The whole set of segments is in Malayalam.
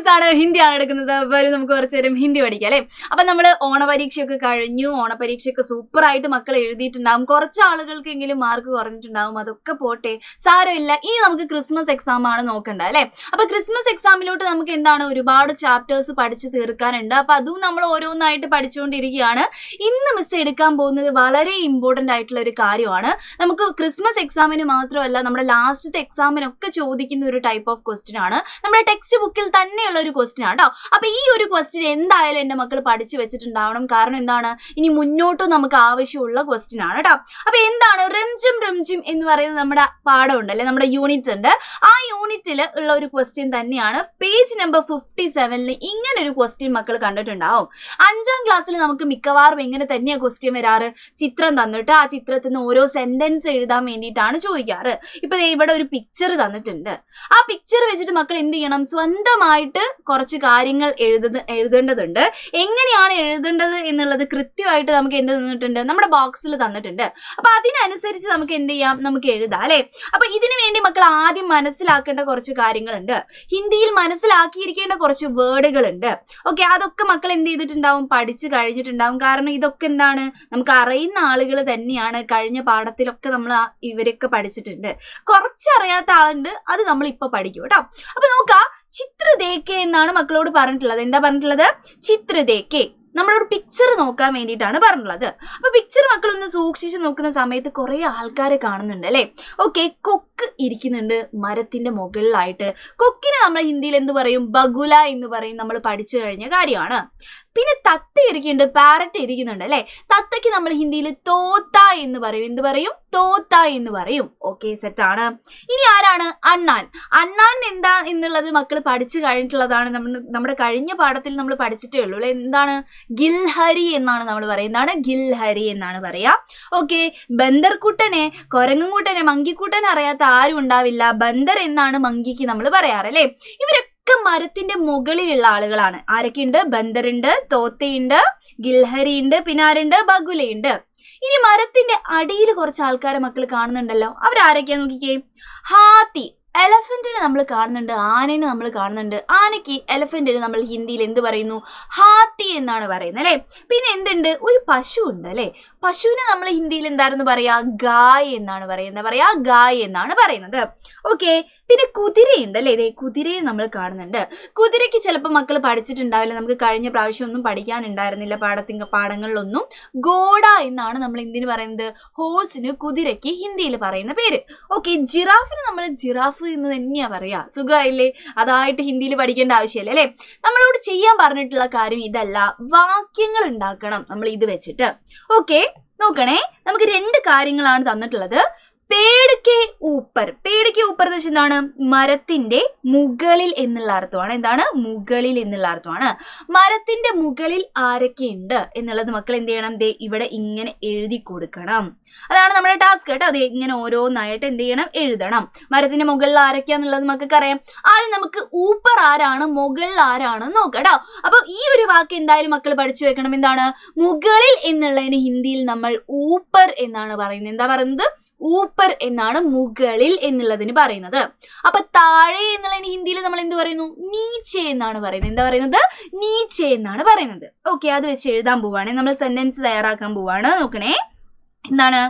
മിസ്സാണ് ഹിന്ദിയാണ് എടുക്കുന്നത്. വരും നമുക്ക് കുറച്ചു നേരം ഹിന്ദി പഠിക്കാം അല്ലെ. അപ്പൊ നമ്മള് ഓണപരീക്ഷയൊക്കെ കഴിഞ്ഞു. ഓണപരീക്ഷയൊക്കെ സൂപ്പറായിട്ട് മക്കൾ എഴുതിയിട്ടുണ്ടാവും. കുറച്ച് ആളുകൾക്കെങ്കിലും മാർക്ക് കുറഞ്ഞിട്ടുണ്ടാവും. അതൊക്കെ പോട്ടെ, സാരമില്ല. ഇനി നമുക്ക് ക്രിസ്മസ് എക്സാം ആണ് നോക്കണ്ടത് അല്ലെ. അപ്പൊ ക്രിസ്മസ് എക്സാമിലോട്ട് നമുക്ക് എന്താണ് ഒരുപാട് ചാപ്റ്റേഴ്സ് പഠിച്ചു തീർക്കാനുണ്ട്. അപ്പൊ അതും നമ്മൾ ഓരോന്നായിട്ട് പഠിച്ചുകൊണ്ടിരിക്കുകയാണ്. ഇന്ന് മിസ് എടുക്കാൻ പോകുന്നത് വളരെ ഇമ്പോർട്ടന്റ് ആയിട്ടുള്ള ഒരു കാര്യമാണ്. നമുക്ക് ക്രിസ്മസ് എക്സാമിന് മാത്രമല്ല, നമ്മുടെ ലാസ്റ്റത്തെ എക്സാമിനൊക്കെ ചോദിക്കുന്ന ഒരു ടൈപ്പ് ഓഫ് ക്വസ്റ്റ്യൻ ആണ്. നമ്മുടെ ടെക്സ്റ്റ് ബുക്കിൽ തന്നെയുള്ള ഒരു ക്വസ്റ്റ്യൻ ആണ് കേട്ടോ. അപ്പൊ ഈ ഒരു ക്വസ്റ്റ്യൻ എന്തായാലും എന്റെ മക്കൾ പഠിച്ചു വെച്ചിട്ടുണ്ടാവണം. കാരണം എന്താണ്, ഇനി മുന്നോട്ടും നമുക്ക് ആവശ്യമുള്ള ക്വസ്റ്റ്യൻ ആണ് കേട്ടോ. അപ്പൊ എന്താണ് റിംജിം റിംജിം എന്ന് പറയുന്നത് നമ്മുടെ പാഠം ഉണ്ടല്ലേ, നമ്മുടെ യൂണിറ്റ് ഉണ്ട്. ആ യൂണിറ്റിൽ ഉള്ള ഒരു ക്വസ്റ്റ്യൻ തന്നെയാണ്. പേജ് നമ്പർ 57 ഇങ്ങനെ ഒരു ക്വസ്റ്റ്യൻ മക്കൾ കണ്ടിട്ടുണ്ടാവും. 5ാം ക്ലാസ്സിൽ നമുക്ക് മിക്കവാറും എങ്ങനെ തന്നെയാ ക്വസ്റ്റ്യൻ വരാറ്, ചിത്രം തന്നിട്ട് ആ ചിത്രത്തിൽ നിന്ന് ഓരോ സെന്റൻസ് എഴുതാൻ വേണ്ടിയിട്ടാണ് ചോദിക്കാറ്. ഇപ്പൊ ഇവിടെ ഒരു പിക്ചർ തന്നിട്ടുണ്ട്. ആ പിക്ചർ വെച്ചിട്ട് മക്കൾ എന്ത് ചെയ്യണം, സ്വന്തമായിട്ട് കുറച്ച് കാര്യങ്ങൾ എഴുതേണ്ടതുണ്ട്. എങ്ങനെയാണ് എഴുതേണ്ടത് എന്നുള്ളത് കൃത്യമായിട്ട് നമുക്ക് എന്ത് തന്നിട്ടുണ്ട്, നമ്മുടെ ബോക്സിൽ തന്നിട്ടുണ്ട്. അപ്പൊ അതിനനുസരിച്ച് നമുക്ക് എന്ത് ചെയ്യാം, നമുക്ക് എഴുതാം അല്ലെ. അപ്പൊ ഇതിനു വേണ്ടി മക്കൾ ആദ്യം മനസ്സിലാക്കേണ്ട കുറച്ച് കാര്യങ്ങളുണ്ട്. ഹിന്ദിയിൽ മനസ്സിലാക്കിയിരിക്കേണ്ട കുറച്ച് വേർഡുകളുണ്ട്. ഓക്കെ, അതൊക്കെ മക്കൾ എന്ത് ചെയ്തിട്ടുണ്ടാവും, പഠിച്ചു കഴിഞ്ഞിട്ടുണ്ടാവും. കാരണം ഇതൊക്കെ എന്താണ്, നമുക്ക് അറിയുന്ന ആളുകൾ തന്നെയാണ്. കഴിഞ്ഞ പാഠത്തിലൊക്കെ നമ്മൾ ഇവരൊക്കെ പഠിച്ചിട്ടുണ്ട്. കുറച്ചറിയാത്ത ആളുണ്ട്, അത് നമ്മൾ ഇപ്പൊ പഠിക്കും കേട്ടോ. അപ്പൊ നോക്കാം, ചിത്ര ദേക്കേ എന്നാണ് മക്കളോട് പറഞ്ഞിട്ടുള്ളത്. എന്താ പറഞ്ഞിട്ടുള്ളത്, ചിത്ര ദേക്കേ. നമ്മളൊരു പിക്ചർ നോക്കാൻ വേണ്ടിയിട്ടാണ് പറഞ്ഞിട്ടുള്ളത്. അപ്പൊ പിക്ചർ മക്കളൊന്ന് സൂക്ഷിച്ച് നോക്കുന്ന സമയത്ത് കുറെ ആൾക്കാരെ കാണുന്നുണ്ട് അല്ലെ. ഓക്കെ, കൊക്ക് ഇരിക്കുന്നുണ്ട് മരത്തിന്റെ മുകളിലായിട്ട്. കൊക്കിനെ നമ്മൾ ഹിന്ദിയിൽ എന്ത് പറയും, ബഗുല എന്ന് പറയും. നമ്മൾ പഠിച്ചു കഴിഞ്ഞ കാര്യമാണ്. പിന്നെ തത്ത ഇരിക്കുന്നുണ്ട്, പാരറ്റ് ഇരിക്കുന്നുണ്ട് അല്ലെ. തത്തയ്ക്ക് നമ്മൾ ഹിന്ദിയിൽ തോത്ത എന്ന് പറയും. എന്ത് പറയും, തോത്ത എന്ന് പറയും. ഓക്കെ, സെറ്റാണ്. ഇനി ആരാണ്, അണ്ണാൻ. അണ്ണാൻ എന്താ എന്നുള്ളത് മക്കൾ പഠിച്ചു കഴിഞ്ഞിട്ടുള്ളതാണ്. നമ്മുടെ കഴിഞ്ഞ പാഠത്തിൽ നമ്മൾ പഠിച്ചിട്ടേ ഉള്ളൂ അല്ലെ. എന്താണ്, ഗിൽഹരി എന്നാണ് നമ്മൾ പറയുന്നതാണ്, ഗിൽഹരി എന്നാണ് പറയാ. ഓക്കെ, ബന്ദർക്കുട്ടനെ, കൊരങ്ങൻകുട്ടനെ, മങ്കിക്കുട്ടനെ അറിയാത്ത ആരും ഉണ്ടാവില്ല. ബന്ദർ എന്നാണ് മങ്കിക്ക് നമ്മൾ പറയാറ് അല്ലെ. ഇവരൊക്കെ മരത്തിന്റെ മുകളിലുള്ള ആളുകളാണ്. ആരൊക്കെയുണ്ട്, ബന്ദറുണ്ട്, തോത്തയുണ്ട്, ഗിൽഹരി ഉണ്ട്, പിന്നെ ആരുണ്ട്, ബഗുലയുണ്ട്. ഇനി മരത്തിന്റെ അടിയിൽ കുറച്ച് ആൾക്കാരെ മക്കൾ കാണുന്നുണ്ടല്ലോ. അവരാരൊക്കെയാ നോക്കിക്കേ, ഹാത്തി. എലഫന്റിനെ നമ്മൾ കാണുന്നുണ്ട്, ആനേനെ നമ്മൾ കാണുന്നുണ്ട്. ആനയ്ക്ക്, എലഫന്റിന് നമ്മൾ ഹിന്ദിയിൽ എന്ത് പറയുന്നു, ഹാത്തി എന്നാണ് പറയുന്നത് അല്ലെ. പിന്നെ എന്തുണ്ട്, ഒരു പശു ഉണ്ട് അല്ലെ. പശുവിനെ നമ്മൾ ഹിന്ദിയിൽ എന്തായിരുന്നു പറയാ, ഗായ് എന്നാണ് പറയുന്നത്. പറയാ ഗായ് എന്നാണ് പറയുന്നത്. ഓക്കെ, പിന്നെ കുതിരയുണ്ട് അല്ലെ. ഇതേ കുതിരയെ നമ്മൾ കാണുന്നുണ്ട്. കുതിരയ്ക്ക് ചിലപ്പോൾ മക്കൾ പഠിച്ചിട്ടുണ്ടാവില്ല, നമുക്ക് കഴിഞ്ഞ പ്രാവശ്യം ഒന്നും പഠിക്കാനുണ്ടായിരുന്നില്ല പാഠങ്ങളിലൊന്നും. ഗോഡ എന്നാണ് നമ്മൾ എന്തിനു പറയുന്നത്, ഹോഴ്സിന്, കുതിരയ്ക്ക് ഹിന്ദിയിൽ പറയുന്ന പേര്. ഓക്കെ, ജിറാഫിന് നമ്മൾ ജിറാഫ് എന്ന് തന്നെയാ പറയാ. സുഖമായില്ലേ, അതായിട്ട് ഹിന്ദിയിൽ പഠിക്കേണ്ട ആവശ്യമില്ല അല്ലെ. നമ്മളോട് ചെയ്യാൻ പറഞ്ഞിട്ടുള്ള കാര്യം ഇതല്ല, വാക്യങ്ങൾ ഉണ്ടാക്കണം നമ്മൾ ഇത് വെച്ചിട്ട്. ഓക്കെ, നോക്കണേ, നമുക്ക് 2 കാര്യങ്ങളാണ് തന്നിട്ടുള്ളത്. പേട് കെ ഊപ്പർ. പേട് കെ ഊപ്പർ എന്ന് വെച്ചാൽ എന്താണ്, മരത്തിന്റെ മുകളിൽ എന്നുള്ള അർത്ഥമാണ്. എന്താണ്, മുകളിൽ എന്നുള്ള അർത്ഥമാണ്. മരത്തിന്റെ മുകളിൽ ആരൊക്കെയുണ്ട് എന്നുള്ളത് മക്കൾ എന്ത് ചെയ്യണം, ദേ ഇവിടെ ഇങ്ങനെ എഴുതി കൊടുക്കണം. അതാണ് നമ്മുടെ ടാസ്ക് കേട്ടോ. അതെ, ഇങ്ങനെ ഓരോന്നായിട്ട് എന്ത് ചെയ്യണം, എഴുതണം. മരത്തിന്റെ മുകളിൽ ആരൊക്കെയാന്നുള്ളത് മക്കൾക്ക് അറിയാം. ആദ്യം നമുക്ക് ഊപ്പർ ആരാണ്, മുകളിൽ ആരാണ് നോക്കാം കേട്ടോ. അപ്പൊ ഈ ഒരു വാക്ക് എന്തായാലും മക്കൾ പഠിച്ചു വെക്കണം. എന്താണ്, മുകളിൽ എന്നുള്ളതിന് ഹിന്ദിയിൽ നമ്മൾ ഊപ്പർ എന്നാണ് പറയുന്നത്. എന്താ പറയുന്നത്, ഊപ്പർ എന്നാണ് മുകളിൽ എന്നുള്ളതിന് പറയുന്നത്. അപ്പൊ താഴെ എന്നുള്ളതിന് ഹിന്ദിയിൽ നമ്മൾ എന്ത് പറയുന്നു, നീച്ചെ എന്നാണ് പറയുന്നത്. എന്താ പറയുന്നത്, നീച്ചെ എന്നാണ് പറയുന്നത്. ഓക്കെ, അത് വെച്ച് എഴുതാൻ പോവാണ്. നമ്മൾ സെന്റൻസ് തയ്യാറാക്കാൻ പോവാണ്. നോക്കണേ, എന്താണ്,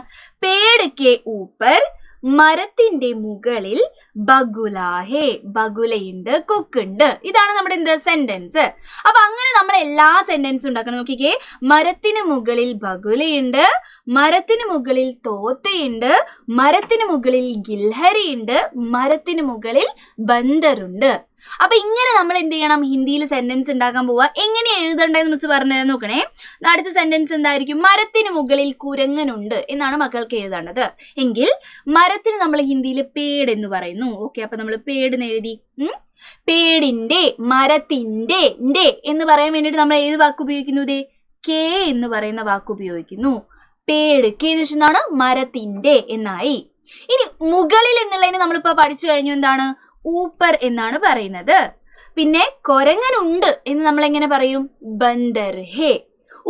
പേട് കെ ഊപ്പർ, മരത്തിന്റെ മുകളിൽ ബഗുലാഹേ. ബഗുലയുണ്ട്, കൊക്കുണ്ട്. ഇതാണ് നമ്മുടെ എന്ത്, സെന്റൻസ്. അപ്പൊ അങ്ങനെ നമ്മൾ എല്ലാ സെന്റൻസും ഉണ്ടാക്കണം. നോക്കിക്കേ, മരത്തിന് മുകളിൽ ബഗുലയുണ്ട്, മരത്തിന് മുകളിൽ തോത്തയുണ്ട്, മരത്തിന് മുകളിൽ ഗിൽഹരി ഉണ്ട്, മരത്തിന് മുകളിൽ ബന്ദറുണ്ട്. അപ്പൊ ഇങ്ങനെ നമ്മൾ എന്ത് ചെയ്യണം, ഹിന്ദിയിൽ സെന്റൻസ് ഉണ്ടാക്കാൻ പോവാ. എങ്ങനെ എഴുതണ്ടെന്ന് മിസ് പറഞ്ഞു നോക്കണേ. അടുത്ത സെന്റൻസ് എന്തായിരിക്കും, മരത്തിന് മുകളിൽ കുരങ്ങനുണ്ട് എന്നാണ് മക്കൾക്ക് എഴുതേണ്ടത്. എങ്കിൽ മരത്തിന് നമ്മൾ ഹിന്ദിയിൽ പേട് എന്ന് പറയുന്നു. ഓക്കെ, അപ്പൊ നമ്മൾ പേട് എന്ന് എഴുതി. പേടിന്റെ, മരത്തിന്റെ എന്ന് പറയാൻ വേണ്ടിയിട്ട് നമ്മൾ ഏത് വാക്ക് ഉപയോഗിക്കുന്നു, ദേ കെ എന്ന് പറയുന്ന വാക്ക് ഉപയോഗിക്കുന്നു. പേട് കെ എന്ന് വെച്ചാൽ മരത്തിന്റെ എന്നായി. ഇനി മുകളിൽ എന്നുള്ളതിന് നമ്മളിപ്പോ പഠിച്ചു കഴിഞ്ഞു. എന്താണ്, ഊപ്പർ എന്നാണ് പറയുന്നത്. പിന്നെ കൊരങ്ങനുണ്ട് എന്ന് നമ്മൾ എങ്ങനെ പറയും, ബന്ദർ ഹേ.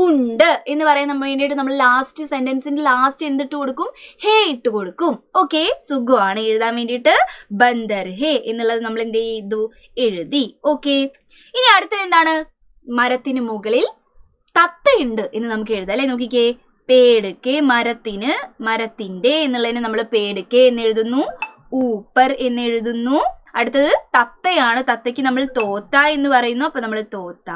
ഉണ്ട് എന്ന് പറയാൻ വേണ്ടിയിട്ട് നമ്മൾ ലാസ്റ്റ് സെന്റൻസിന്റെ ലാസ്റ്റ് എന്തിട്ട് കൊടുക്കും? ഹേ ഇട്ട് കൊടുക്കും. ഓക്കെ, സുഖമാണ് എഴുതാൻ വേണ്ടിയിട്ട്. ബന്ദർ ഹേ എന്നുള്ളത് നമ്മൾ എന്ത് ചെയ്തു? എഴുതി. ഓക്കെ, ഇനി അടുത്തത് എന്താണ്? മരത്തിന് മുകളിൽ തത്തയുണ്ട് എന്ന് നമുക്ക് എഴുതാം അല്ലെ. നോക്കിക്കേ, പേടുക്കെ മരത്തിന്, മരത്തിന്റെ എന്നുള്ളതിന് നമ്മൾ പേടുക്കെ എന്ന് എഴുതുന്നു, ഊപ്പർ എന്ന് എഴുതുന്നു. അടുത്തത് തത്തയാണ്, തത്തയ്ക്ക് നമ്മൾ തോത്ത എന്ന് പറയുന്നു, അപ്പൊ നമ്മൾ തോത്ത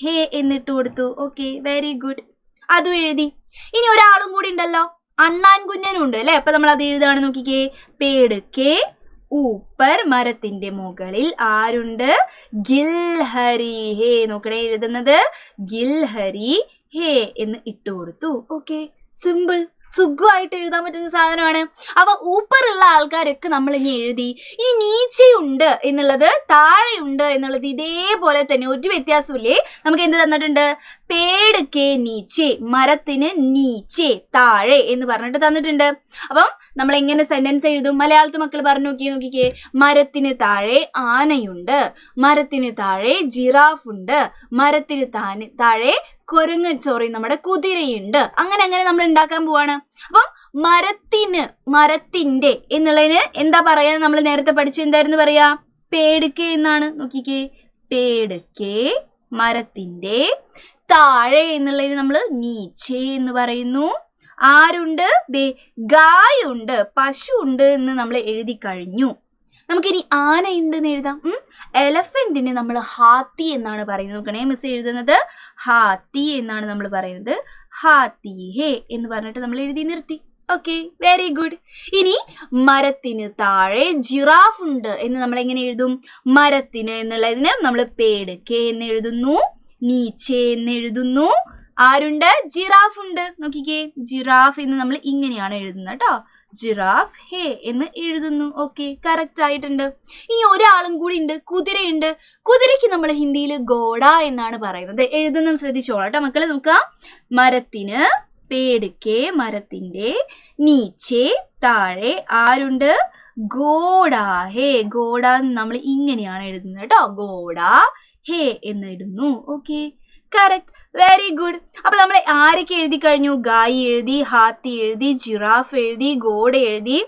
ഹേ എന്നിട്ട് കൊടുത്തു. ഓക്കെ, വെരി ഗുഡ്, അതും എഴുതി. ഇനി ഒരാളും കൂടി ഉണ്ടല്ലോ, അണ്ണാൻ കുഞ്ഞനും ഉണ്ട് അല്ലെ. അപ്പൊ നമ്മൾ അത് എഴുതാണ്. നോക്കിക്കേ, പേടുക്കെ ഊപ്പർ മരത്തിന്റെ മുകളിൽ ആരുണ്ട്? ഗിൽഹരി ഹേ. നോക്കണേ, എഴുതുന്നത് ഗിൽഹരി ഹേ എന്ന് ഇട്ട് കൊടുത്തു. ഓക്കെ, സിമ്പിൾ, സുഖമായിട്ട് എഴുതാൻ പറ്റുന്ന സാധനമാണ്. അപ്പൊ ഊപ്പറുള്ള ആൾക്കാരൊക്കെ നമ്മൾ ഇനി എഴുതി. ഇനി നീച്ചയുണ്ട് എന്നുള്ളത്, താഴെയുണ്ട് എന്നുള്ളത് ഇതേപോലെ തന്നെ, ഒരു വ്യത്യാസമില്ലേ. നമുക്ക് എന്ത് തന്നിട്ടുണ്ട്? പേടുക്കെ നീച്ചെ, മരത്തിന് നീച്ചെ, താഴെ എന്ന് പറഞ്ഞിട്ട് തന്നിട്ടുണ്ട്. അപ്പം നമ്മൾ എങ്ങനെ സെന്റൻസ് എഴുതും? മലയാളത്തിൽ മക്കൾ പറഞ്ഞു നോക്കിക്കേ. മരത്തിന് താഴെ ആനയുണ്ട്, മരത്തിന് താഴെ ജിറാഫ് ഉണ്ട്, മരത്തിന് താഴെ നമ്മുടെ കുതിരയുണ്ട്. അങ്ങനെ നമ്മൾ ഉണ്ടാക്കാൻ പോവാണ്. അപ്പം മരത്തിന്, മരത്തിന്റെ എന്നുള്ളതിന് എന്താ പറയാ? നമ്മൾ നേരത്തെ പഠിച്ചു, എന്തായിരുന്നു പറയാ? പേടുക്കെ എന്നാണ്. നോക്കിക്കേ, പേടുക്കെ മരത്തിന്റെ താഴെ എന്നുള്ളതിന് നമ്മൾ നീച്ചെ എന്ന് പറയുന്നു. ആരുണ്ട്? ദേ ഗായുണ്ട്, പശു ഉണ്ട് എന്ന് നമ്മൾ എഴുതി കഴിഞ്ഞു. നമുക്കിനി ആനയുണ്ട് എന്ന് എഴുതാം. എലഫന്റിന് നമ്മൾ ഹാത്തി എന്നാണ് പറയുന്നത്. നോക്കണേ, മിസ് എഴുതുന്നത് ഹാത്തി എന്നാണ് നമ്മൾ പറയുന്നത്. ഹാത്തി ഹേ എന്ന് പറഞ്ഞിട്ട് നമ്മൾ എഴുതി നിർത്തി. Okay, very good. ഇനി മരത്തിന് താഴെ ജിറാഫ് ഉണ്ട് എന്ന് നമ്മൾ എങ്ങനെ എഴുതും? മരത്തിന് എന്നുള്ളതിന് നമ്മൾ പേടുക്കെ എന്ന് എഴുതുന്നു, നീച്ചെ എന്ന് എഴുതുന്നു. ആരുണ്ട്? ജിറാഫ് ഉണ്ട്. നോക്കിക്കേ, ജിറാഫ് എന്ന് നമ്മൾ ഇങ്ങനെയാണ് എഴുതുന്നത് കേട്ടോ. ജിറാഫ് ഹേ എന്ന് എഴുതുന്നു. ഓക്കെ, കറക്റ്റ് ആയിട്ടുണ്ട്. ഇനി ഒരാളും കൂടി ഉണ്ട്, കുതിരയുണ്ട്. കുതിരയ്ക്ക് നമ്മൾ ഹിന്ദിയിൽ ഗോഡ എന്നാണ് പറയുന്നത്. എഴുതുന്നത് ശ്രദ്ധിച്ചോളാം കേട്ടോ മക്കളെ. നോക്കാം, മരത്തിന് പേടുക്കെ മരത്തിന്റെ നീച്ചെ താഴെ ആരുണ്ട്? ഗോഡ ഹേ. ഗോഡ നമ്മൾ ഇങ്ങനെയാണ് എഴുതുന്നത് കേട്ടോ. ഗോഡ ഹേ എന്ന് ഇടുന്നു. Okay, correct, very good. അപ്പൊ നമ്മൾ ആരൊക്കെ എഴുതി കഴിഞ്ഞു? ഗായി എഴുതി, ഹാത്തി എഴുതി, ജിറാഫ് എഴുതി, ഗോഡ എഴുതി,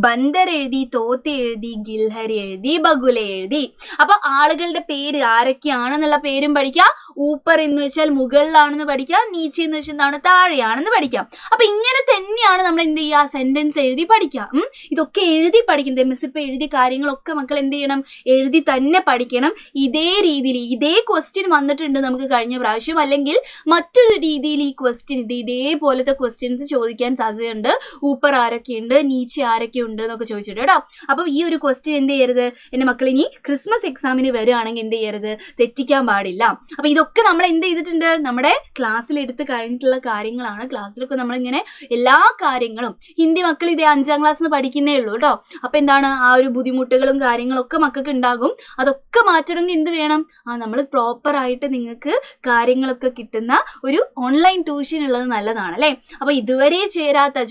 ബന്ദർ എഴുതി, തോത്ത എഴുതി, ഗിൽഹരി എഴുതി, ബഗുല എഴുതി. അപ്പൊ ആളുകളുടെ പേര് ആരൊക്കെയാണെന്നുള്ള പേരും പഠിക്കാം. ഊപ്പർ എന്ന് വെച്ചാൽ മുകളിലാണെന്ന് പഠിക്കാം, നീച്ച എന്ന് വെച്ചാൽ എന്താണ്? താഴെയാണെന്ന് പഠിക്കാം. അപ്പൊ ഇങ്ങനെ തന്നെയാണ് നമ്മൾ എന്ത് ചെയ്യുക? സെന്റൻസ് എഴുതി പഠിക്കാം. ഇതൊക്കെ എഴുതി പഠിക്കുന്നത്. മിസ് ഇപ്പൊ എഴുതിയ കാര്യങ്ങളൊക്കെ മക്കൾ എന്ത് ചെയ്യണം? എഴുതി തന്നെ പഠിക്കണം. ഇതേ രീതിയിൽ ഇതേ ക്വസ്റ്റ്യൻ വന്നിട്ടുണ്ട് നമുക്ക് കഴിഞ്ഞ പ്രാവശ്യം, അല്ലെങ്കിൽ മറ്റൊരു രീതിയിൽ ഈ ക്വസ്റ്റ്യൻ ഇതേപോലത്തെ ക്വസ്റ്റ്യൻസ് ചോദിക്കാൻ സാധ്യതയുണ്ട്. ഊപ്പർ ആരൊക്കെയുണ്ട്, നീച്ച ആരൊക്കെ ഉണ്ട് എന്നൊക്കെ ചോദിച്ചിട്ട് കേട്ടോ. അപ്പം ഈ ഒരു ക്വസ്റ്റ്യൻ എന്ത് ചെയ്യരുത് എൻ്റെ മക്കൾ, ഇനി ക്രിസ്മസ് എക്സാമിന് വരികയാണെങ്കിൽ എന്ത് ചെയ്യരുത്? തെറ്റിക്കാൻ പാടില്ല. അപ്പൊ ഇതൊക്കെ നമ്മൾ എന്ത് ചെയ്തിട്ടുണ്ട്? നമ്മുടെ ക്ലാസ്സിൽ എടുത്ത് കഴിഞ്ഞിട്ടുള്ള കാര്യങ്ങളാണ്. ക്ലാസ്സിലൊക്കെ നമ്മളിങ്ങനെ എല്ലാ കാര്യങ്ങളും, ഹിന്ദി മക്കൾ ഇതേ 5ാം ക്ലാസ്സിൽ നിന്ന് പഠിക്കുന്നേ ഉള്ളൂ കേട്ടോ. അപ്പൊ എന്താണ്, ആ ഒരു ബുദ്ധിമുട്ടുകളും കാര്യങ്ങളൊക്കെ മക്കൾക്ക് ഉണ്ടാകും. അതൊക്കെ മാറ്റണമെങ്കിൽ എന്ത് വേണം? നമ്മൾ പ്രോപ്പറായിട്ട് നിങ്ങൾക്ക് കാര്യങ്ങളൊക്കെ കിട്ടുന്ന ഒരു ഓൺലൈൻ ട്യൂഷൻ ഉള്ളത് നല്ലതാണ് അല്ലേ. അപ്പൊ ഇതുവരെ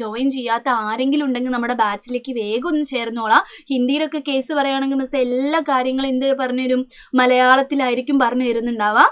ജോയിൻ ചെയ്യാത്ത ആരെങ്കിലും ഉണ്ടെങ്കിൽ നമ്മുടെ ബാച്ചിലേക്ക് വേഗം ഒന്ന് ചേർന്നോളാം. ഹിന്ദിയിലൊക്കെ കേസ് പറയുകയാണെങ്കിൽ മിസ് എല്ലാ കാര്യങ്ങളും എന്ത് പറഞ്ഞുതരും? മലയാളത്തിലായിരിക്കും പറഞ്ഞു തരുന്നുണ്ടാവുക.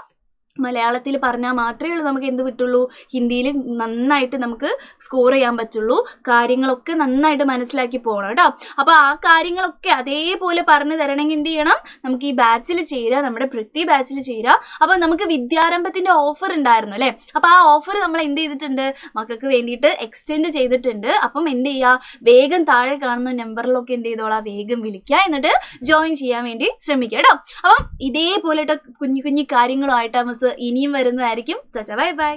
മലയാളത്തിൽ പറഞ്ഞാൽ മാത്രമേ ഉള്ളൂ നമുക്ക് എന്ത് പറ്റുള്ളൂ? ഹിന്ദിയിൽ നന്നായിട്ട് നമുക്ക് സ്കോർ ചെയ്യാൻ പറ്റുള്ളൂ. കാര്യങ്ങളൊക്കെ നന്നായിട്ട് മനസ്സിലാക്കി പോകണം കേട്ടോ. അപ്പോൾ ആ കാര്യങ്ങളൊക്കെ അതേപോലെ പറഞ്ഞു തരണമെങ്കിൽ എന്ത് ചെയ്യണം? നമുക്ക് ഈ ബാച്ചിൽ ചേരുക, നമ്മുടെ പൃഥ്വി ബാച്ചിൽ ചേരുക. അപ്പോൾ നമുക്ക് വിദ്യാരംഭത്തിൻ്റെ ഓഫർ ഉണ്ടായിരുന്നു അല്ലേ. അപ്പോൾ ആ ഓഫർ നമ്മൾ എന്ത് ചെയ്തിട്ടുണ്ട്? മക്കൾക്ക് വേണ്ടിയിട്ട് എക്സ്റ്റെൻഡ് ചെയ്തിട്ടുണ്ട്. അപ്പം എന്ത് ചെയ്യുക? വേഗം താഴെ കാണുന്ന നമ്പറിലൊക്കെ എന്ത് ചെയ്തോളാം? വേഗം വിളിക്കുക, എന്നിട്ട് ജോയിൻ ചെയ്യാൻ വേണ്ടി ശ്രമിക്കുക കേട്ടോ. അപ്പം ഇതേപോലെ കുഞ്ഞു കുഞ്ഞു കാര്യങ്ങളുമായിട്ട് മിസ് ഇനിയും വരുന്നതായിരിക്കും. Bye bye.